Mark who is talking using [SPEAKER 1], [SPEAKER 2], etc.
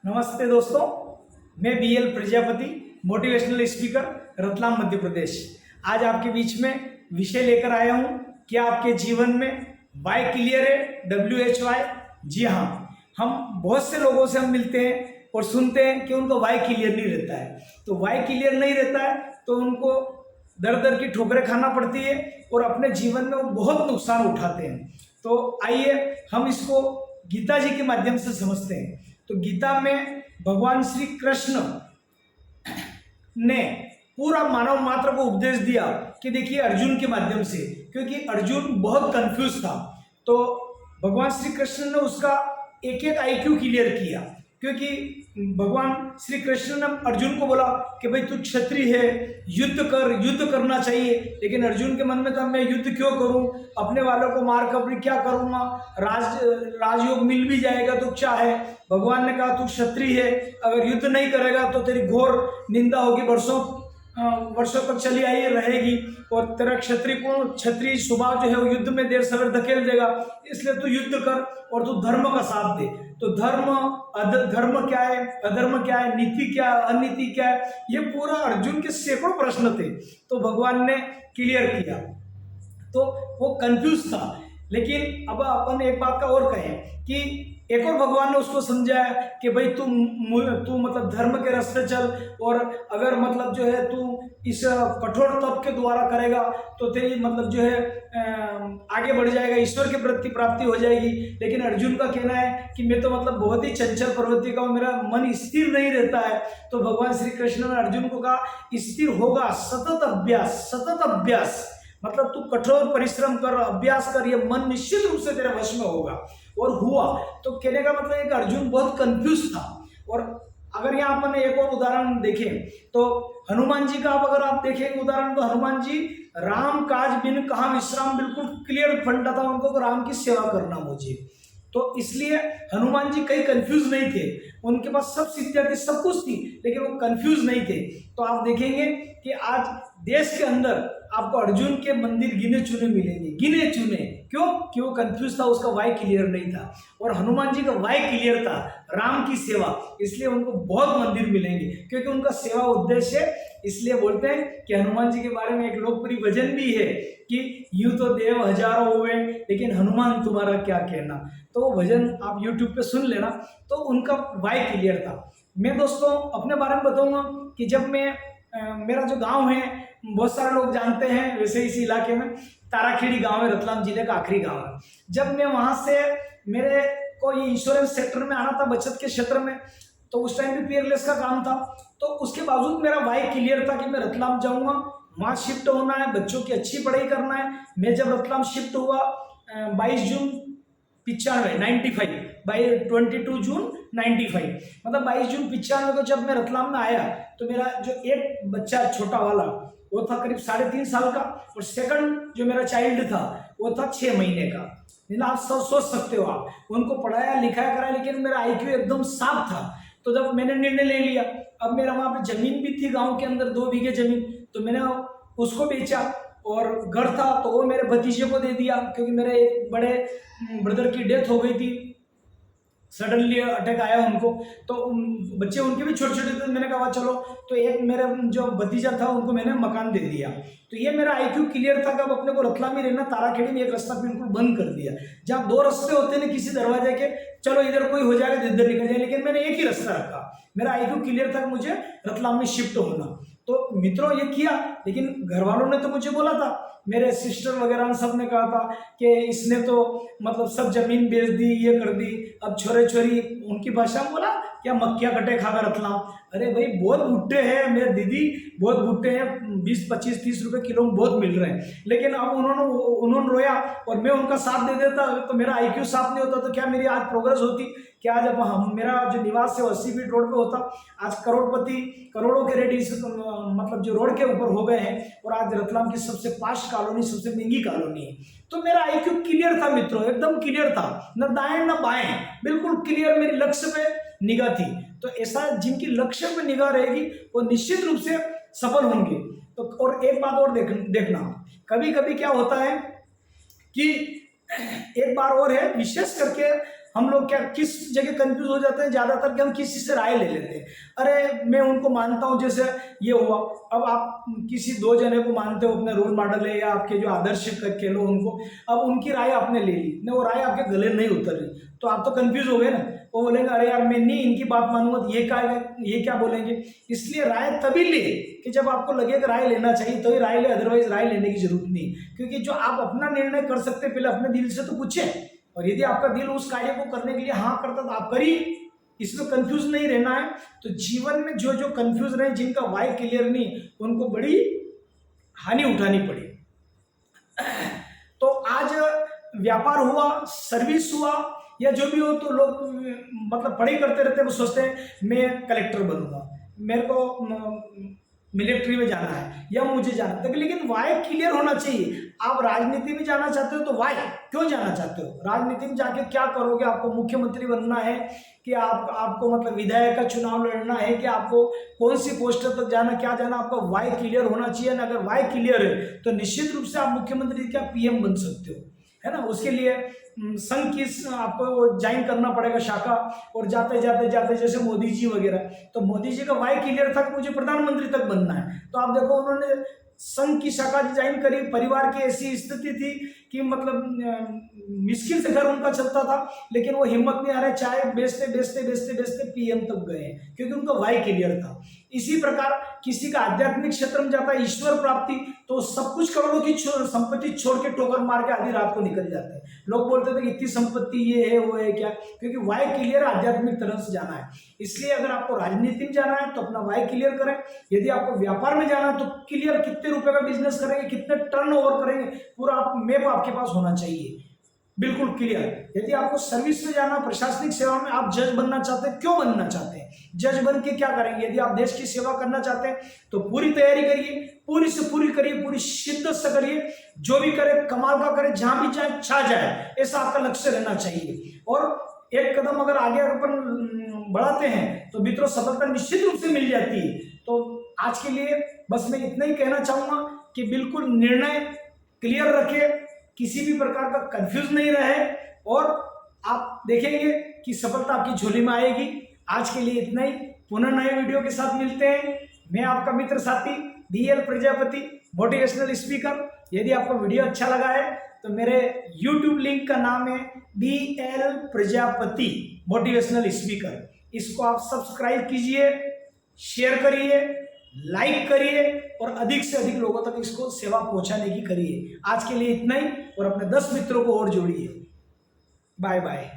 [SPEAKER 1] नमस्ते दोस्तों, मैं BL Prajapati, motivational speaker, Ratlam Madhya Pradesh. आज आपके बीच में विषय लेकर आया हूं कि आपके जीवन में वाई क्लियर है, WHY। जी हाँ, हम बहुत से लोगों से हम मिलते हैं और सुनते हैं कि उनका वाई क्लियर नहीं रहता है। तो वाई क्लियर नहीं रहता है तो उनको दर दर की ठोकरें खाना पड़ती है और अपने जीवन में वो बहुत नुकसान उठाते हैं। तो आइए हम इसको गीता जी के माध्यम से समझते हैं। तो गीता में भगवान श्री कृष्ण ने पूरा मानव मात्र को उपदेश दिया कि देखिए अर्जुन के माध्यम से, क्योंकि अर्जुन बहुत कंफ्यूज था। तो भगवान श्री कृष्ण ने उसका एक एक IQ क्लियर किया, क्योंकि भगवान श्री कृष्ण ने अर्जुन को बोला कि भाई तू क्षत्रिय है, युद्ध कर, युद्ध करना चाहिए। लेकिन अर्जुन के मन में था मैं युद्ध क्यों करूं, अपने वालों को मार कर अपनी क्या करूंगा, राजयोग मिल भी जाएगा तो क्या है। भगवान ने कहा तू क्षत्रिय है, अगर युद्ध नहीं करेगा तो तेरी घोर निंदा होगी, वर्षों तक चली आई रहेगी, और तेरा क्षत्रिय स्वभाव जो है वो युद्ध में देर सवेर धकेल देगा। इसलिए तू युद्ध कर और तू धर्म का साथ दे। तो धर्म क्या है, अधर्म क्या है, नीति क्या है, अनीति क्या है, ये पूरा अर्जुन के सैकड़ों प्रश्न थे। तो भगवान ने क्लियर किया, तो वो कंफ्यूज था। लेकिन अब अपन एक बात का और कहें कि एक और भगवान ने उसको समझाया कि भाई तू मतलब धर्म के रास्ते चल, और अगर मतलब जो है तू इस कठोर तप के द्वारा करेगा तो तेरी मतलब जो है आगे बढ़ जाएगा, ईश्वर के प्रति प्राप्ति हो जाएगी। लेकिन अर्जुन का कहना है कि मैं तो मतलब बहुत ही चंचल प्रवृत्ति का हूँ, मेरा मन स्थिर नहीं रहता है। तो भगवान श्री कृष्ण ने अर्जुन को कहा स्थिर होगा, सतत अभ्यास, मतलब तू कठोर परिश्रम कर, अभ्यास कर, ये मन निश्चित रूप से तेरे वश में होगा। और हुआ। तो कहने का मतलब एक अर्जुन बहुत कंफ्यूज था। और अगर यहाँ अपन एक और उदाहरण देखें तो हनुमान जी का, अब अगर आप देखें उदाहरण, तो हनुमान जी राम काज बिन कहाँ विश्राम, बिल्कुल क्लियर फंडा था उनको, राम की सेवा करना मुझे। तो इसलिए हनुमान जी कहीं कंफ्यूज नहीं थे, उनके पास सब सिद्धियां थी, सब कुछ थी, लेकिन वो कंफ्यूज नहीं थे। तो आप देखेंगे कि आज देश के अंदर आपको अर्जुन के मंदिर गिने चुने मिलेंगे, गिने चुने। क्यों? कि वो कंफ्यूज था, उसका वाई क्लियर नहीं था। और हनुमान जी का वाई क्लियर था, राम की सेवा, इसलिए उनको बहुत मंदिर मिलेंगे, क्योंकि उनका सेवा उद्देश्य है। इसलिए बोलते हैं कि हनुमान जी के बारे में एक लोकप्रिय भजन भी है कि यूं तो देव हजारों हुए लेकिन हनुमान तुम्हारा क्या कहना। तो वो भजन आप YouTube पे सुन लेना। तो उनका वाई क्लियर था। मैं दोस्तों अपने बारे में बताऊंगा कि जब मैं मेरा जो गांव है, बहुत सारे लोग जानते हैं, वैसे इसी इलाके में ताराखेड़ी गांव है, रतलाम जिले का आखिरी गांव है। जब मैं वहां से, मेरे को ये इंश्योरेंस सेक्टर में आना था, बचत के क्षेत्र में, तो उस टाइम भी पीयरलेस का काम था। तो उसके बावजूद मेरा वाई क्लियर था कि मैं रतलाम जाऊंगा, वहां शिफ्ट होना है, बच्चों की अच्छी पढ़ाई करना है। मैं जब रतलाम शिफ्ट हुआ 22 जून 95 बाई 22 जून 95, मतलब 22 जून 95 को जब मैं रतलाम में आया, तो मेरा जो एक बच्चा छोटा वाला वो था करीब 3.5 साल का, और सेकंड जो मेरा चाइल्ड था वो था 6 महीने का। आप सब सोच सकते हो, आप उनको पढ़ाया लिखाया कराया, लेकिन मेरा IQ एकदम साफ था। तो जब मैंने निर्णय ले लिया, अब मेरा वहाँ पे जमीन भी थी गांव के अंदर, 2 बीघे जमीन, तो मैंने उसको बेचा, और घर था तो वो मेरे भतीजे को दे दिया, क्योंकि मेरे एक बड़े ब्रदर की डेथ हो गई थी, सडनली अटैक आया उनको। तो बच्चे उनके भी छोटे छोटे थे, मैंने कहा चलो, तो एक मेरा जो भतीजा था उनको मैंने मकान दे दिया। तो ये मेरा IQ क्लियर था कि अब अपने को रतलाम में रहना, ताराखेड़ी में एक रास्ता बिल्कुल बंद कर दिया। जहाँ 2 रास्ते होते हैं किसी दरवाजे के, चलो इधर कोई हो जाएगा इधर निकल जाए, लेकिन मैंने एक ही रास्ता रखा। मेरा IQ क्लियर था कि मुझे रतलाम में शिफ्ट होना। तो मित्रों ये किया, लेकिन घर वालों ने तो मुझे बोला था, मेरे सिस्टर वगैरह सब ने कहा था कि इसने तो मतलब सब जमीन बेच दी, ये कर दी, अब छोरे छोरी, उनकी भाषा में बोला क्या मक्खियाँ कटे खाकर रतलाम। अरे भाई बहुत भुट्टे हैं मेरे दीदी, बहुत भुट्टे हैं, 20 25 30 रुपए किलो में बहुत मिल रहे हैं। लेकिन अब उन्होंने रोया और मैं उनका साथ दे देता, तो मेरा IQ साथ नहीं होता, तो क्या मेरी आज प्रोग्रेस होती, क्या आज अब मेरा जो निवास है 80 फीट रोड पे होता, आज करोड़पति, करोड़ों के रेट इस मतलब जो रोड के ऊपर हो गए हैं, और आज रतलाम की सबसे पास कॉलोनी, सबसे महंगी कॉलोनी है। तो मेरा IQ क्लियर था मित्रों, एकदम क्लियर था, न दाएं न बाएं, बिल्कुल क्लियर, मेरी लक्ष्य पे निगाह थी। तो ऐसा जिनकी लक्ष्य पे निगाह रहेगी वो निश्चित रूप से सफल होंगे। तो और एक बात और देखना, कभी कभी क्या होता है कि एक बार और है, विशेष करके हम लोग क्या किस जगह कंफ्यूज हो जाते हैं ज़्यादातर कि हम किसी से राय ले लेते हैं। अरे मैं उनको मानता हूँ, जैसे ये हुआ, अब आप किसी दो जने को मानते हो, अपने रोल मॉडल है या आपके जो आदर्श कह लो उनको, अब उनकी राय आपने ले ली ना, वो राय आपके गले नहीं उतर रही, तो आप तो कंफ्यूज हो गए ना। वो बोलेंगे अरे यार मैं नहीं इनकी बात मानूंगा तो ये क्या बोलेंगे। इसलिए राय तभी ले कि जब आपको लगे कि राय लेना चाहिए तो ही राय ले, अदरवाइज राय लेने की जरूरत नहीं। क्योंकि जो आप अपना निर्णय कर सकते पहले अपने दिल से तो पूछें, और यदि आपका दिल उस कार्य को करने के लिए हाँ करता तो आप करिए, इसमें कंफ्यूज नहीं रहना है। तो जीवन में जो जो कंफ्यूज रहे, जिनका वाई क्लियर नहीं, उनको बड़ी हानि उठानी पड़ी। तो आज व्यापार हुआ, सर्विस हुआ या जो भी हो, तो लोग मतलब पढ़ाई करते रहते हैं, वो सोचते हैं मैं कलेक्टर बनूंगा, मेरे को मिलिट्री में जाना है या मुझे जाना है, लेकिन वाई क्लियर होना चाहिए। आप राजनीति में जाना चाहते हो तो वाई क्यों जाना चाहते हो, राजनीति में जाके क्या करोगे, आपको मुख्यमंत्री बनना है कि आपको मतलब विधायक का चुनाव लड़ना है कि आपको कौन सी पोस्ट तक जाना, क्या जाना, आपका वाई क्लियर होना चाहिए ना। अगर वाई क्लियर है तो निश्चित रूप से आप मुख्यमंत्री क्या पीएम बन सकते हो, है ना। उसके लिए संघ की आपको ज्वाइन करना पड़ेगा शाखा, और जाते जाते जैसे मोदी जी वगैरह, तो मोदी जी का वाई क्लियर था कि मुझे प्रधानमंत्री तक बनना है, तो आप देखो उन्होंने संघ की शाखा ज्वाइन करी। परिवार की ऐसी स्थिति थी कि मतलब मुश्किल से घर उनका चलता था, लेकिन वो हिम्मत नहीं आ रहे, चाय बेचते पीएम तक गए, क्योंकि उनका वाई क्लियर था। इसी प्रकार किसी का आध्यात्मिक क्षेत्र में जाता है, ईश्वर प्राप्ति, तो सब कुछ करोड़ों की संपत्ति छोड़ के ठोकर मार के आधी रात को निकल जाते हैं। लोग बोलते थे कि इतनी संपत्ति ये है वो है क्या, क्योंकि वाई क्लियर आध्यात्मिक तरह से जाना है। इसलिए अगर आपको राजनीति में जाना है तो अपना वाई क्लियर करें, यदि आपको व्यापार में जाना है तो क्लियर कितने रुपए का बिजनेस करेंगे, कितने टर्नओवर करेंगे, पूरा मैप आपके पास होना चाहिए, बिल्कुल क्लियर। यदि आपको सर्विस में जाना, प्रशासनिक सेवा में, आप जज बनना चाहते हैं, क्यों बनना चाहते हैं, जज बन के क्या करेंगे। यदि आप देश की सेवा करना चाहते हैं तो पूरी तैयारी करिए, पूरी से पूरी करिए, पूरी शिद्दत से करिए, जो भी करे कमाल का करे, जहां भी जाए छा जाए, ऐसा आपका लक्ष्य रहना चाहिए। और एक कदम अगर आगे अपन बढ़ाते हैं तो मित्रों सफलता निश्चित रूप से मिल जाती है। तो आज के लिए बस मैं इतना ही कहना चाहूंगा कि बिल्कुल निर्णय क्लियर रखें, किसी भी प्रकार का कंफ्यूज नहीं रहे, और आप देखेंगे कि सफलता आपकी झोली में आएगी। आज के लिए इतना ही, पुनः नए वीडियो के साथ मिलते हैं। मैं आपका मित्र साथी DL प्रजापति, मोटिवेशनल स्पीकर। यदि आपको वीडियो अच्छा लगा है तो मेरे YouTube लिंक का नाम है DL प्रजापति मोटिवेशनल स्पीकर, इसको आप सब्सक्राइब कीजिए, शेयर करिए, लाइक करिए, और अधिक से अधिक लोगों तक इसको सेवा पहुंचाने की करिए। आज के लिए इतना ही, और अपने 10 मित्रों को और जोड़िए। Bye bye.